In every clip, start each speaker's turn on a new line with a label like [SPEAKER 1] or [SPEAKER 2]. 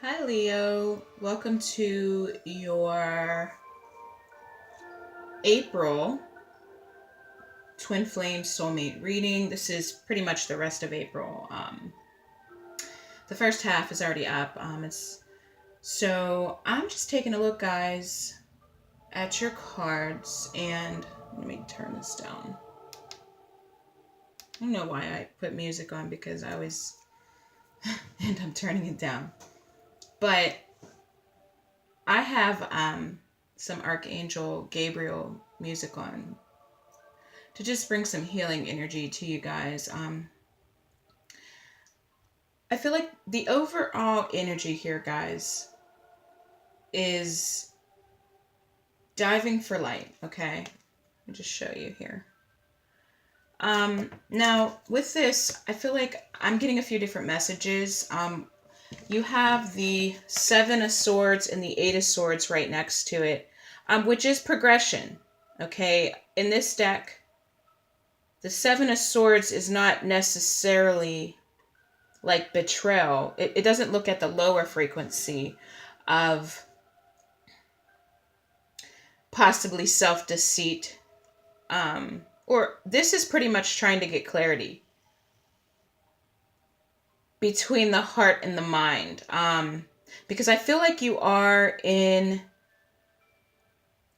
[SPEAKER 1] Hi, Leo. Welcome to your April Twinflame Soulmate reading. This is pretty much the rest of April. The first half is already up. So I'm just taking a look, guys, at your cards, and let me turn this down. I don't know why I put music on because I always end up turning it down. But I have some Archangel Gabriel music on to just bring some healing energy to you guys. I feel like the overall energy here, guys, is diving for light. Okay, let me just show you here. Now with this, I feel like I'm getting a few different messages. You have the Seven of Swords and the Eight of Swords right next to it, which is progression. Okay, in this deck, the Seven of Swords is not necessarily like betrayal. It doesn't look at the lower frequency of possibly self-deceit. Or this is pretty much trying to get clarity between the heart and the mind. Because I feel like you are in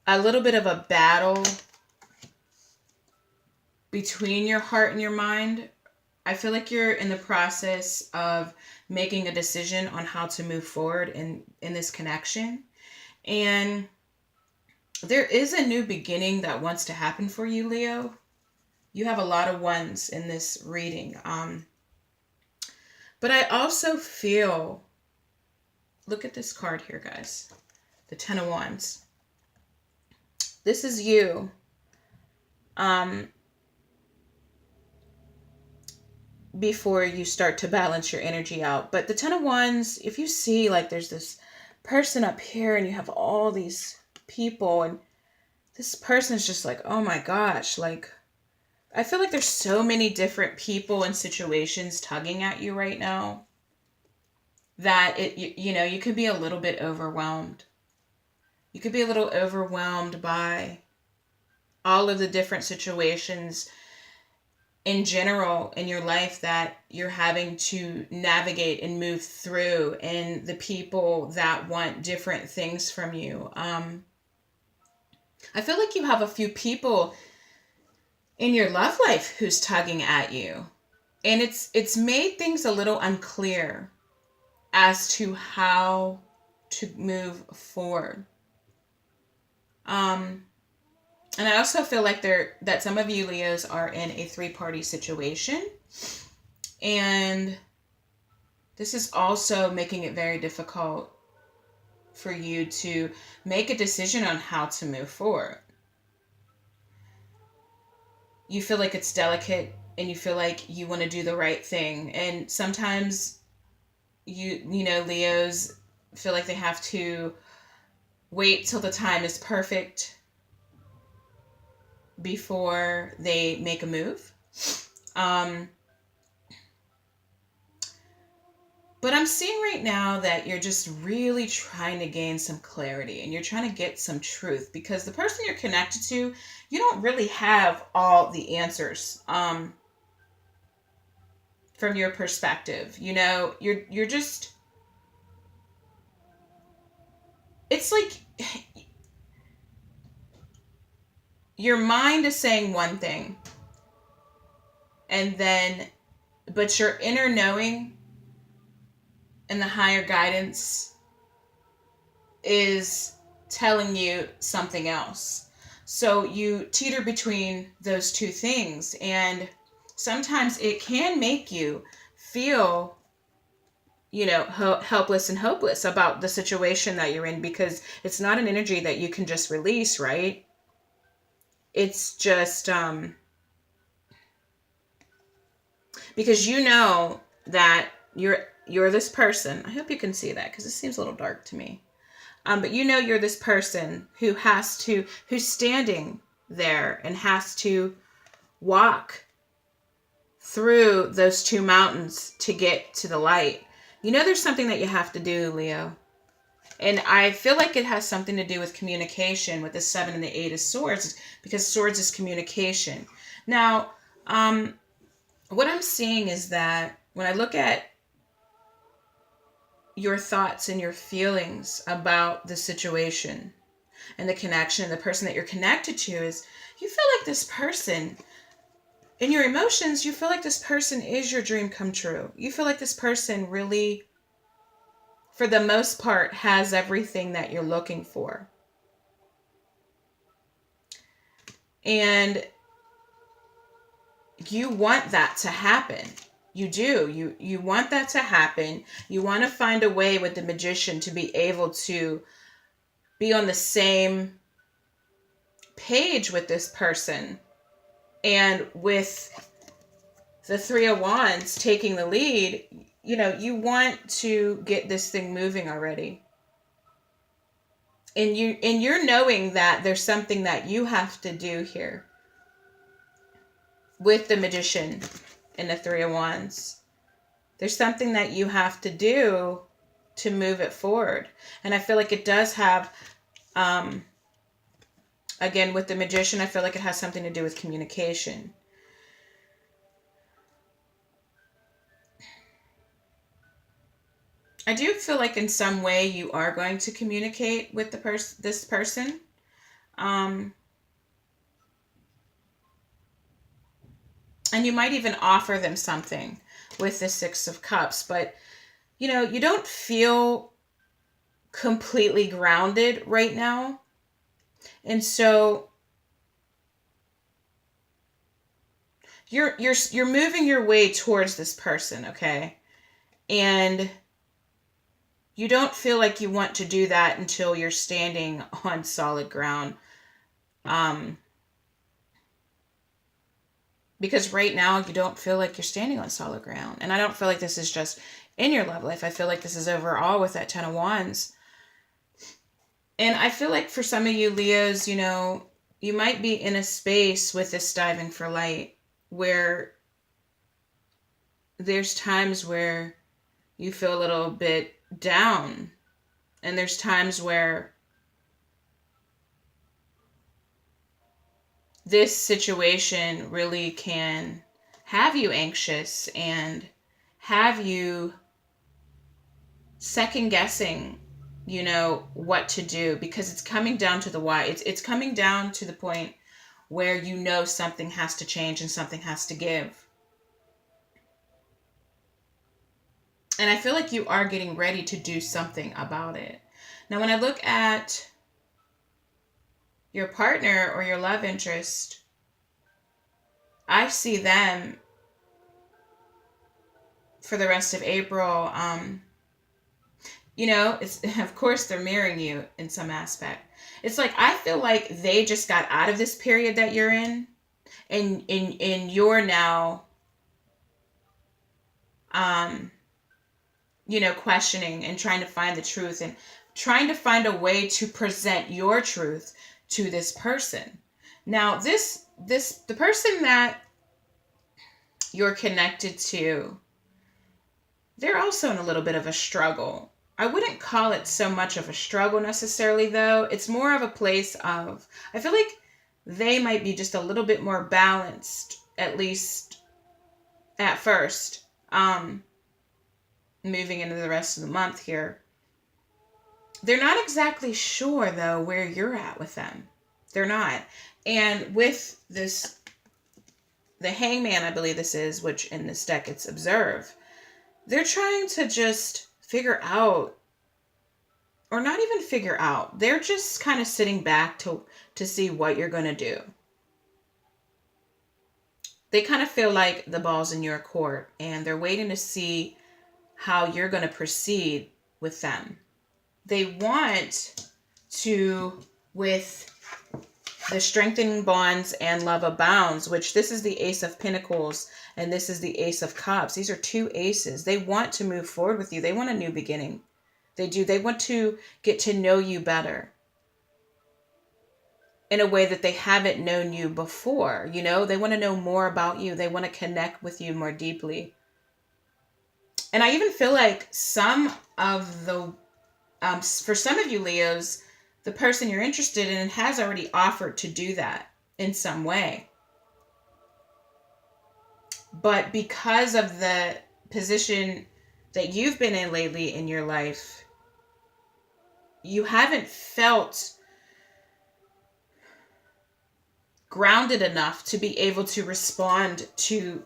[SPEAKER 1] a little bit of a battle between your heart and your mind. I feel like you're in the process of making a decision on how to move forward in this connection. And there is a new beginning that wants to happen for you, Leo. You have a lot of ones in this reading. But I also feel, look at this card here, guys. The Ten of Wands. This is you. Before you start to balance your energy out. But the Ten of Wands, if you see like there's this person up here and you have all these people and this person is just like, oh my gosh, like I feel like there's so many different people and situations tugging at you right now that you could be a little bit overwhelmed. You could be a little overwhelmed by all of the different situations in general in your life that you're having to navigate and move through, and the people that want different things from you. I feel like you have a few people in your love life who's tugging at you, and it's made things a little unclear as to how to move forward. And I also feel like that some of you Leos are in a three-party situation. And this is also making it very difficult for you to make a decision on how to move forward. You feel like it's delicate and you feel like you want to do the right thing. And sometimes Leos feel like they have to wait till the time is perfect before they make a move. But I'm seeing right now that you're just really trying to gain some clarity and you're trying to get some truth, because the person you're connected to, you don't really have all the answers from your perspective. You're just, it's like your mind is saying one thing, and then, but your inner knowing and the higher guidance is telling you something else. So you teeter between those two things, and sometimes it can make you feel helpless and hopeless about the situation that you're in, because it's not an energy that you can just release, right? It's just because you know that you're this person. I hope you can see that because it seems a little dark to me. But you're this person who's standing there and has to walk through those two mountains to get to the light. You know there's something that you have to do, Leo. And I feel like it has something to do with communication with the 7 and the 8 of Swords, because Swords is communication. Now, what I'm seeing is that when I look at your thoughts and your feelings about the situation and the connection and the person that you're connected to, is you feel like this person, in your emotions, you feel like this person is your dream come true. You feel like this person really, for the most part, has everything that you're looking for. And you want that to happen. You do. You want that to happen. You want to find a way with the Magician to be able to be on the same page with this person. And with the 3 of Wands taking the lead, you know, you want to get this thing moving already. And you're knowing that there's something that you have to do here with the Magician and the 3 of Wands. There's something that you have to do to move it forward. And I feel like it does have, again, with the Magician, I feel like it has something to do with communication. I do feel like in some way you are going to communicate with this person. And you might even offer them something with the 6 of Cups. But, you know, you don't feel completely grounded right now. And so you're moving your way towards this person, okay? And you don't feel like you want to do that until you're standing on solid ground. Because right now you don't feel like you're standing on solid ground. And I don't feel like this is just in your love life. I feel like this is overall with that 10 of Wands. And I feel like for some of you Leos, you know, you might be in a space with this diving for light where there's times where you feel a little bit down. And there's times where this situation really can have you anxious and have you second guessing, you know, what to do, because it's coming down to the why. It's coming down to the point where you know something has to change and something has to give. And I feel like you are getting ready to do something about it. Now, when I look at your partner or your love interest, I see them for the rest of April. You know, it's, of course they're mirroring you in some aspect. It's like, I feel like they just got out of this period that you're in, and you're now, you know, questioning and trying to find the truth and trying to find a way to present your truth to this person. Now, the person that you're connected to, they're also in a little bit of a struggle. I wouldn't call it so much of a struggle necessarily, though. It's more of a place of, I feel like they might be just a little bit more balanced, at least at first, moving into the rest of the month here. They're not exactly sure, though, where you're at with them. They're not. And with this, the Hangman, I believe this is, which in this deck it's Observe, they're trying to just figure out, or not even figure out, they're just kind of sitting back to see what you're going to do. They kind of feel like the ball's in your court, and they're waiting to see how you're going to proceed with them. They want to, with the Strengthening Bonds and Love Abounds, which this is the Ace of Pentacles and this is the Ace of Cups. These are two aces. They want to move forward with you. They want a new beginning. They do. They want to get to know you better in a way that they haven't known you before. You know, they want to know more about you. They want to connect with you more deeply. And I even feel like some of the, for some of you Leos, the person you're interested in has already offered to do that in some way. But because of the position that you've been in lately in your life, you haven't felt grounded enough to be able to respond to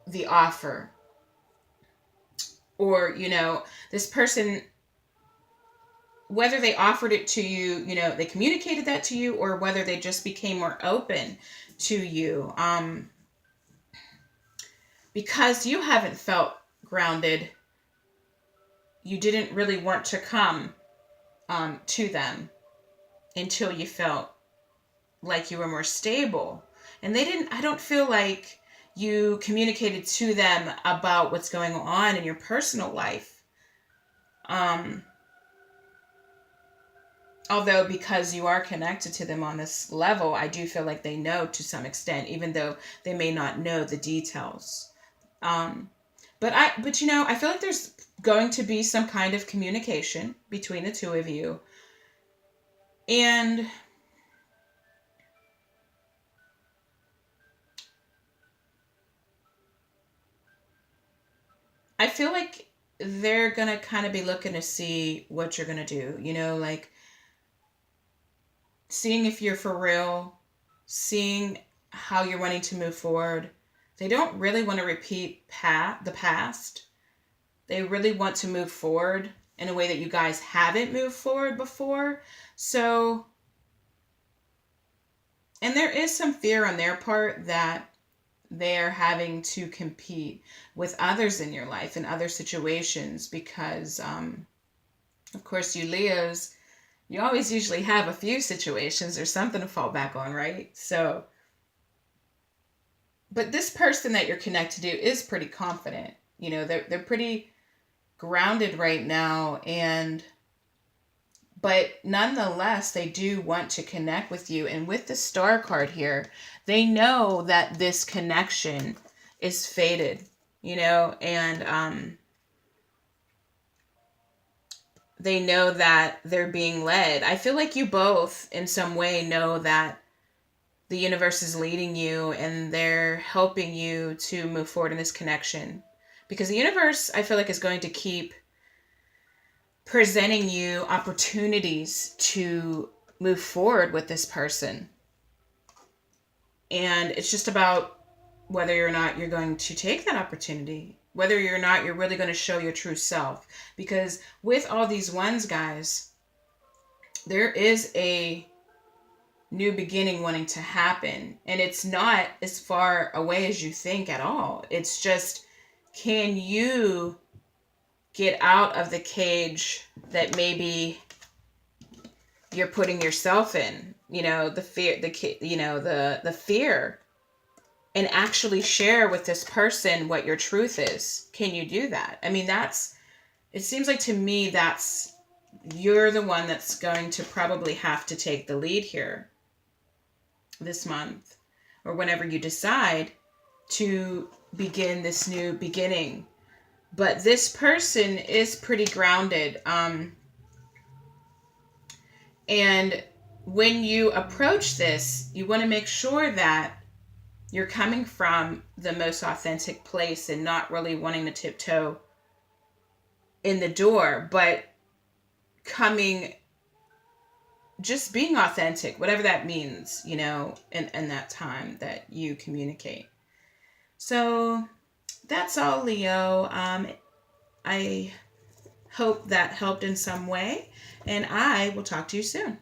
[SPEAKER 1] the offer. Or, this person, whether they offered it to you, they communicated that to you, or whether they just became more open to you. Because you haven't felt grounded, you didn't really want to come to them until you felt like you were more stable. And I don't feel like you communicated to them about what's going on in your personal life. Although because you are connected to them on this level, I do feel like they know to some extent, even though they may not know the details. But I feel like there's going to be some kind of communication between the two of you. And I feel like they're going to kind of be looking to see what you're going to do, like seeing if you're for real, seeing how you're wanting to move forward. They don't really want to repeat the past. They really want to move forward in a way that you guys haven't moved forward before. So, and there is some fear on their part that they're having to compete with others in your life in other situations because, of course, you Leos, you always usually have a few situations or something to fall back on, right? So, but this person that you're connected to is pretty confident. They're pretty grounded right now, but nonetheless, they do want to connect with you. And with the Star card here, they know that this connection is fated, and they know that they're being led. I feel like you both, in some way, know that the universe is leading you and they're helping you to move forward in this connection. Because the universe, I feel like, is going to keep presenting you opportunities to move forward with this person. And it's just about whether or not you're going to take that opportunity, whether or not you're really going to show your true self. Because with all these ones, guys, there is a new beginning wanting to happen. And it's not as far away as you think at all. It's just, can you get out of the cage that maybe you're putting yourself in, the fear, the fear, and actually share with this person what your truth is. Can you do that? I mean, it seems like to me you're the one that's going to probably have to take the lead here this month, or whenever you decide to begin this new beginning. But this person is pretty grounded. And when you approach this, you want to make sure that you're coming from the most authentic place and not really wanting to tiptoe in the door, but just being authentic, whatever that means, in that time that you communicate. So that's all, Leo. I hope that helped in some way, and I will talk to you soon.